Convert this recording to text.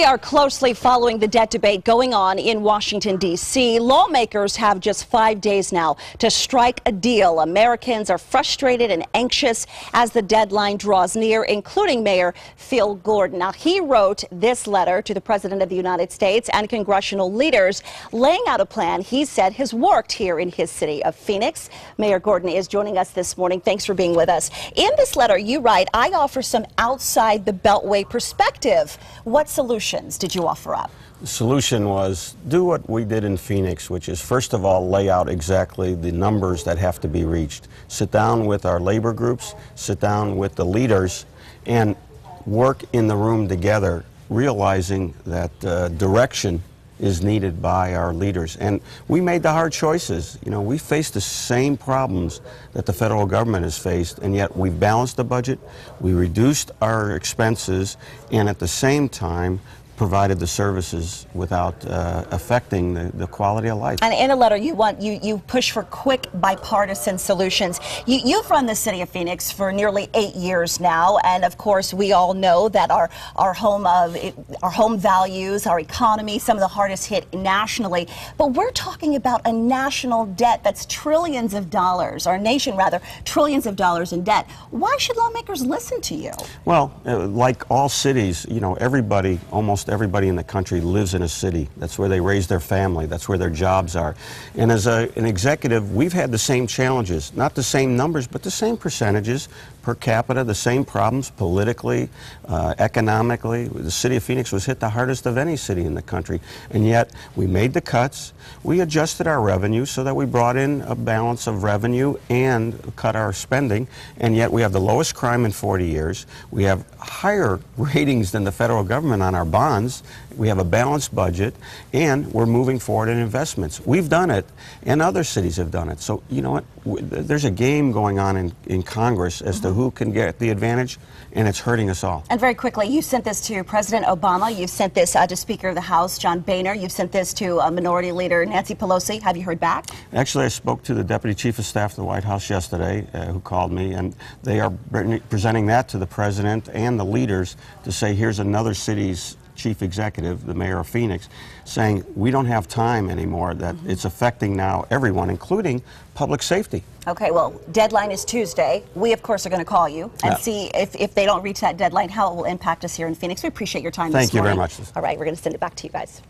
We are closely following the debt debate going on in Washington, D.C. Lawmakers have just 5 days now to strike a deal. Americans are frustrated and anxious as the deadline draws near, including Mayor Phil Gordon. Now, he wrote this letter to the President of the United States and congressional leaders, laying out a plan he said has worked here in his city of Phoenix. Mayor Gordon is joining us this morning. Thanks for being with us. In this letter, you write, I offer some outside the Beltway perspective. What solutions did you offer up? The solution was do what we did in Phoenix, which is first of all lay out exactly the numbers that have to be reached. Sit down with our labor groups, sit down with the leaders, and work in the room together, realizing that direction is needed by our leaders. And we made the hard choices. You know, we faced the same problems that the federal government has faced, and yet we balanced the budget, we reduced our expenses, and at the same time provided the services without affecting the quality of life. And in a letter, you push for quick bipartisan solutions. You've run the city of Phoenix for nearly 8 years now, and of course, we all know that our home values, our economy, some of the hardest hit nationally. But we're talking about a national debt that's trillions of dollars, our nation rather, trillions of dollars in debt. Why should lawmakers listen to you? Well, like all cities, you know, almost everybody in the country lives in a city. That's where they raise their family. That's where their jobs are. And as an executive, we've had the same challenges, not the same numbers, but the same percentages per capita, the same problems politically, economically. The city of Phoenix was hit the hardest of any city in the country. And yet we made the cuts. We adjusted our revenue so that we brought in a balance of revenue and cut our spending. And yet we have the lowest crime in 40 years. We have higher ratings than the federal government on our bonds. We have a balanced budget, and we're moving forward in investments. We've done it, and other cities have done it. So, you know what? There's a game going on in Congress as to who can get the advantage, and it's hurting us all. And very quickly, you sent this to President Obama. You've sent this to Speaker of the House, John Boehner. You've sent this to Minority Leader Nancy Pelosi. Have you heard back? Actually, I spoke to the Deputy Chief of Staff of the White House yesterday, who called me, and they are presenting that to the President and the leaders to say, here's another city's chief executive, the mayor of Phoenix, saying we don't have time anymore, that it's affecting now everyone, including public safety. Okay, well, deadline is Tuesday. We, of course, are going to call you and see if they don't reach that deadline, how it will impact us here in Phoenix. We appreciate your time this morning. Thank you very much. All right, we're going to send it back to you guys.